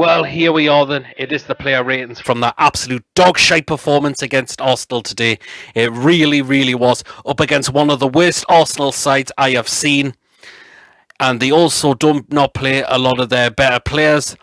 Well, here we are then. It is the player ratings from that absolute dog-shite performance against Arsenal today. It really, really was up against one of the worst Arsenal sides I have seen. And they also do not play a lot of their better players.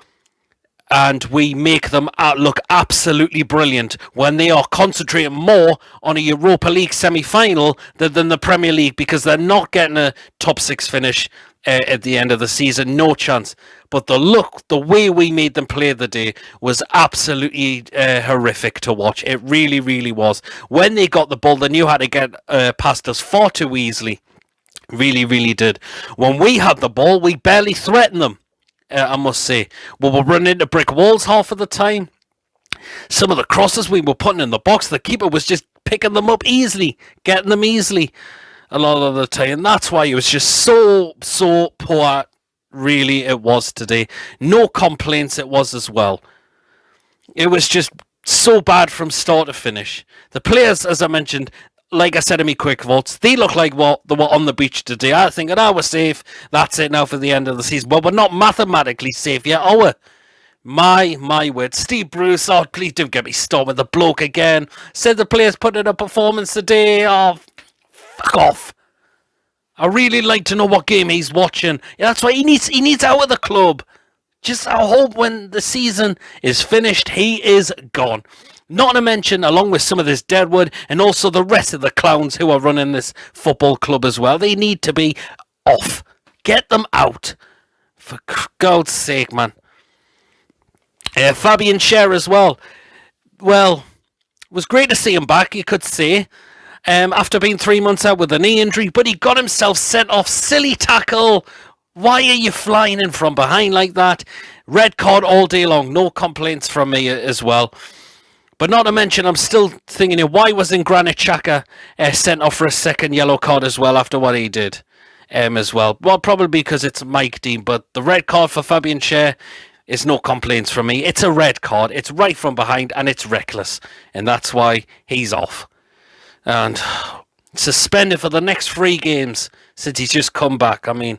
And we make them look absolutely brilliant when they are concentrating more on a Europa League semi-final than the Premier League, because they're not getting a top six finish at the end of the season. No chance. But the way we made them play the day was absolutely horrific to watch. It really, really was. When they got the ball, they knew how to get past us far too easily. Really, really did. When we had the ball, we barely threatened them. I must say. We were running into brick walls half of the time. Some of the crosses we were putting in the box, the keeper was just picking them up easily, getting them easily a lot of the time. And that's why it was just so poor, really, it was today. No complaints it was as well. It was just so bad from start to finish. The players, as I mentioned, like I said in my quick votes, they look like they were on the beach today. I think, we're safe. That's it now for the end of the season. But we're not mathematically safe yet, are we? My word. Steve Bruce, please don't get me started with the bloke again. Said the players put in a performance today. Oh, fuck off. I really like to know what game he's watching. Yeah, that's why he needs out of the club. Just I hope when the season is finished, he is gone. Not to mention, along with some of this deadwood and also the rest of the clowns who are running this football club as well. They need to be off. Get them out. For God's sake, man. FABIAN SCHAR as well. Well, it was great to see him back, you could say. After being 3 months out with a knee injury, but he got himself sent off. Silly tackle. Why are you flying in from behind like that? Red card all day long. No complaints from me as well. But not to mention, I'm still thinking, why wasn't Granit Xhaka sent off for a second yellow card as well after what he did as well? Well, probably because it's Mike Dean, but the red card for FABIAN SCHAR is no complaints from me. It's a red card. It's right from behind, and it's reckless. And that's why he's off. And suspended for the next 3 games since he's just come back. I mean,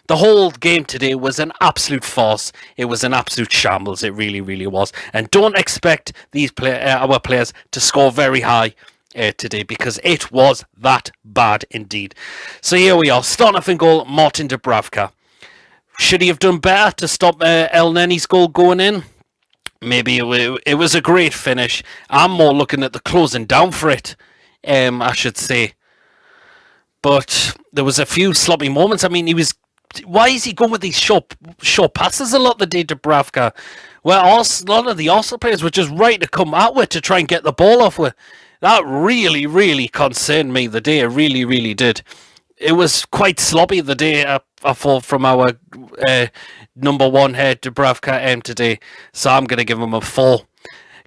the whole game today was an absolute farce. It was an absolute shambles. It really, really was. And don't expect our players to score very high today, because it was that bad indeed. So here we are. Starting off in goal, Martin Dubravka. Should he have done better to stop El Neni's goal going in? Maybe it was a great finish. I'm more looking at the closing down for it, I should say. But there was a few sloppy moments. I mean, why is he going with these short passes a lot of the day, Dubravka? Well, a lot of the Arsenal players were just right to come out with to try and get the ball off with. That really, really concerned me the day. It really, really did. It was quite sloppy the day, I thought, from our number one head, Dubravka, today. So I'm going to give him a 4.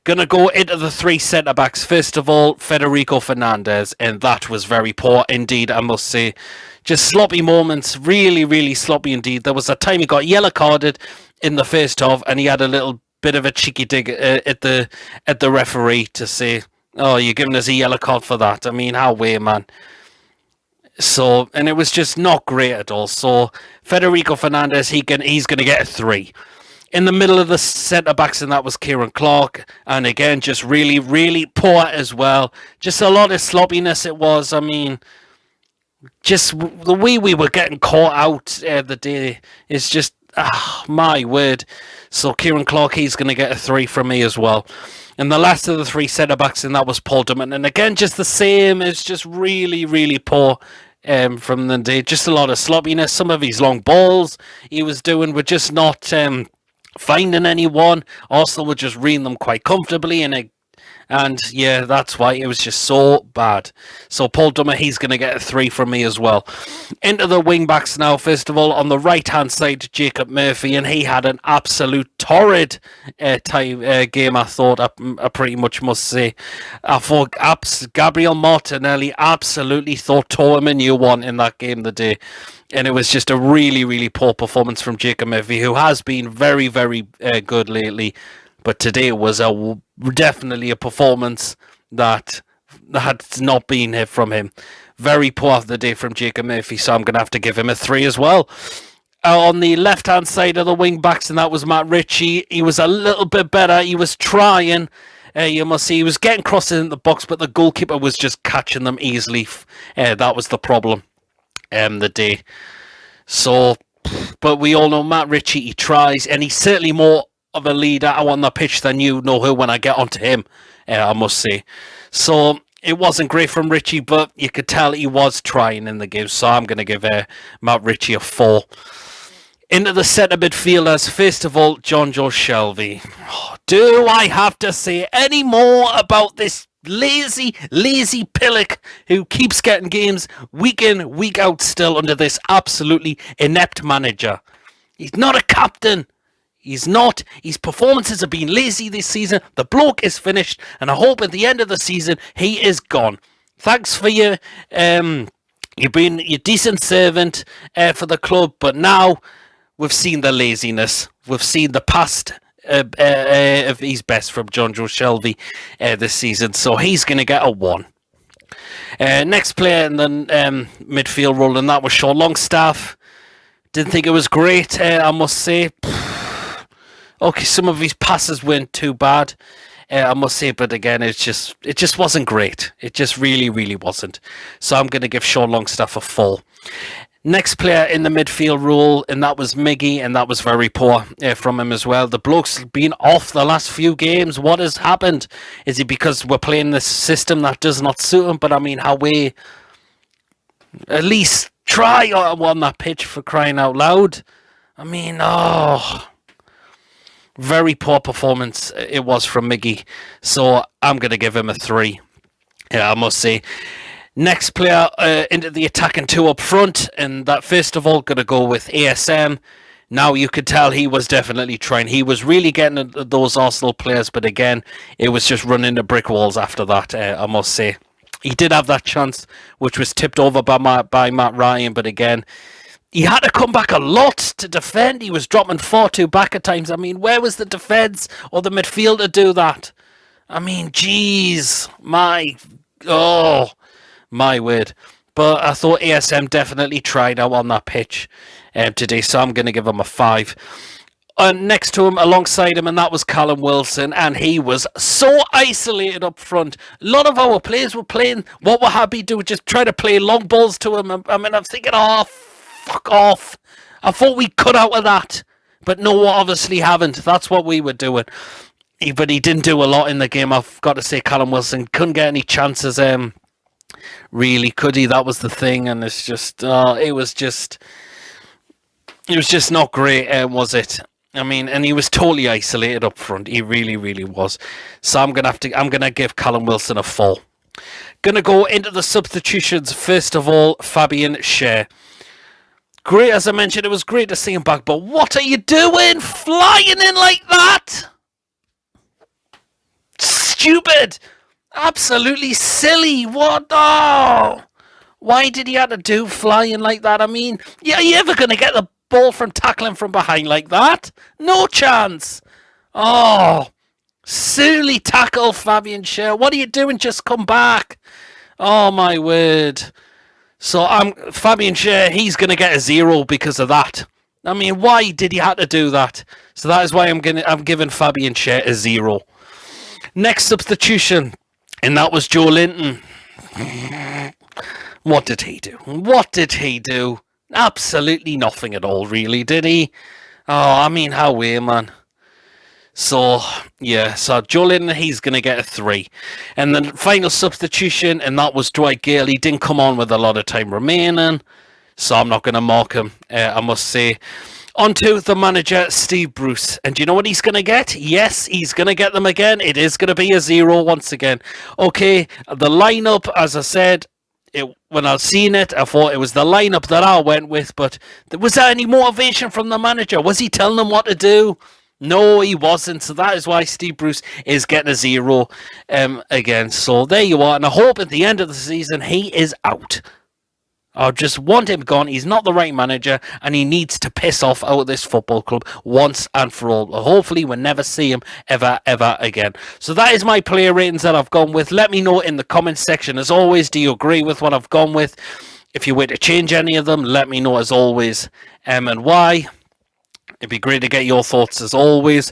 Going to go into the 3 centre-backs. First of all, Federico Fernandez, and that was very poor indeed, I must say. Just sloppy moments, really, really sloppy indeed. There was a time he got yellow carded in the first half, and he had a little bit of a cheeky dig at the referee to say, "Oh, you're giving us a yellow card for that." I mean, how way, man. So, and it was just not great at all. So, Federico Fernandez, he's going to get a 3. In the middle of the centre-backs, and that was Kieran Clark. And again, just really, really poor as well. Just a lot of sloppiness it was. I mean, just the way we were getting caught out the day is just, my word. So Kieran Clark, he's going to get a 3 from me as well. And the last of the 3 centre-backs, and that was Paul Dummett. And again, just the same. It's just really, really poor from the day. Just a lot of sloppiness. Some of his long balls he was doing were just not finding anyone. Arsenal were just reading them quite comfortably, and yeah, that's why it was just so bad. So Paul Dummett, he's going to get a 3 from me as well. Into the wing backs now. First of all, on the right hand side, Jacob Murphy, and he had an absolute torrid game. I thought, I pretty much must say, I thought Gabriel Martinelli absolutely tore him a new one in that game the day. And it was just a really, really poor performance from Jacob Murphy, who has been very, very good lately. But today was definitely a performance that had not been here from him. Very poor of the day from Jacob Murphy, so I'm going to have to give him a 3 as well. on the left-hand side of the wing-backs, and that was Matt Ritchie. He was a little bit better. He was trying. You must see he was getting crosses in the box, but the goalkeeper was just catching them easily. That was the problem the day. So, but we all know Matt Ritchie, he tries, and he's certainly more of a leader on the pitch than you know who when I get onto him, I must say. So, it wasn't great from Ritchie, but you could tell he was trying in the game. So, I'm going to give Matt Ritchie a 4. Into the centre midfielders, first of all, Jonjo Shelvey. Oh, do I have to say any more about this lazy pillock who keeps getting games week in, week out still under this absolutely inept manager? He's not a captain. He's not. His performances have been lazy this season. The bloke is finished, and I hope at the end of the season he is gone. Thanks for your you've been your decent servant for the club, but now we've seen the laziness. We've seen the past of his best from Jonjo Shelvey this season. So he's going to get a 1. Next player in the midfield role, and that was Sean Longstaff. Didn't think it was great, I must say. Okay, some of his passes weren't too bad, I must say, but again, it just wasn't great. It just really wasn't. So I'm going to give Sean Longstaff a 4. Next player in the midfield role, and that was Miggy, and that was very poor from him as well. The bloke's been off the last few games. What has happened? Is it because we're playing this system that does not suit him? But I mean, how we at least try on that pitch, for crying out loud. I mean, very poor performance it was from Miggy. So I'm going to give him a 3. Yeah, I must say. Next player into the attacking 2 up front, and that first of all going to go with ASM. Now you could tell he was definitely trying. He was really getting at those Arsenal players, but again, it was just running the brick walls after that, I must say. He did have that chance, which was tipped over by Matt Ryan, but again, he had to come back a lot to defend. He was dropping 4-2 back at times. I mean, where was the defence or the midfield to do that? I mean, jeez, my word. But I thought ASM definitely tried out on that pitch today, so I'm going to give him a 5. Next to him, alongside him, and that was Callum Wilson, and he was so isolated up front. A lot of our players were playing what we're happy to just try to play long balls to him. I mean, I'm thinking, fuck off. I thought we cut out of that, but no, we obviously haven't. That's what we were doing. But he didn't do a lot in the game. I've got to say, Callum Wilson couldn't get any chances. Really, could he? That was the thing, and it's just, it was just not great, was it? I mean, and he was totally isolated up front. He really was. So I'm gonna give Callum Wilson a 4. Gonna go into the substitutions. First of all, Fabian Schär. Great, as I mentioned, it was great to see him back. But what are you doing, flying in like that? Stupid. Absolutely silly. What? Oh, why did he have to do flying like that? I mean, are you ever going to get the ball from tackling from behind like that? No chance. Oh, silly tackle, Fabian Schär. What are you doing? Just come back. Oh, my word. So Fabian Schär, he's going to get a 0 because of that. I mean, why did he have to do that? So that is why I'm giving Fabian Schär a 0. Next substitution. And that was Joe Linton. What did he do? Absolutely nothing at all, really, did he? Oh, I mean, how weird, man. So, yeah, Joe Linton, he's going to get a 3. And the final substitution, and that was Dwight Gale. He didn't come on with a lot of time remaining, so I'm not going to mark him, I must say. On to the manager, Steve Bruce. And do you know what he's going to get? Yes, he's going to get them again. It is going to be a 0 once again. Okay, the lineup, as I said, when I seen it, I thought it was the lineup that I went with. But was there any motivation from the manager? Was he telling them what to do? No, he wasn't. So that is why Steve Bruce is getting a 0 again. So there you are. And I hope at the end of the season, he is out. I just want him gone. He's not the right manager, and he needs to piss off out of this football club once and for all. Hopefully, we'll never see him ever again. So that is my player ratings that I've gone with. Let me know in the comments section. As always, do you agree with what I've gone with? If you were to change any of them, let me know as always, and why. It'd be great to get your thoughts as always.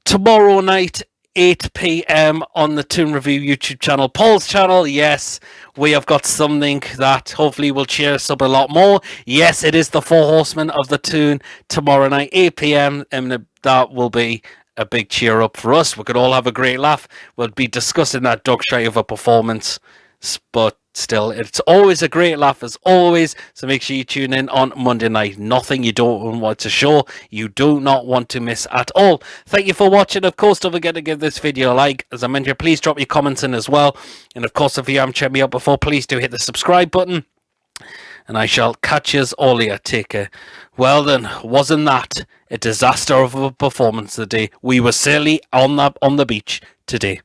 Tomorrow night, 8 p.m. on the Toon Review YouTube channel, Paul's channel. Yes, we have got something that hopefully will cheer us up a lot more. Yes, it is the Four Horsemen of the Toon tomorrow night, 8 p.m. And that will be a big cheer up for us. We could all have a great laugh. We'll be discussing that dog shy of a performance, but still, it's always a great laugh as always. So make sure you tune in on Monday night. Nothing you don't want to show, you do not want to miss at all. Thank you for watching. Of course, don't forget to give this video a like. As I mentioned, please drop your comments in as well. And of course, if you haven't checked me out before, please do hit the subscribe button. And I shall catch yous all here. Take care. Well then, wasn't that a disaster of a performance today? We were silly on the beach today.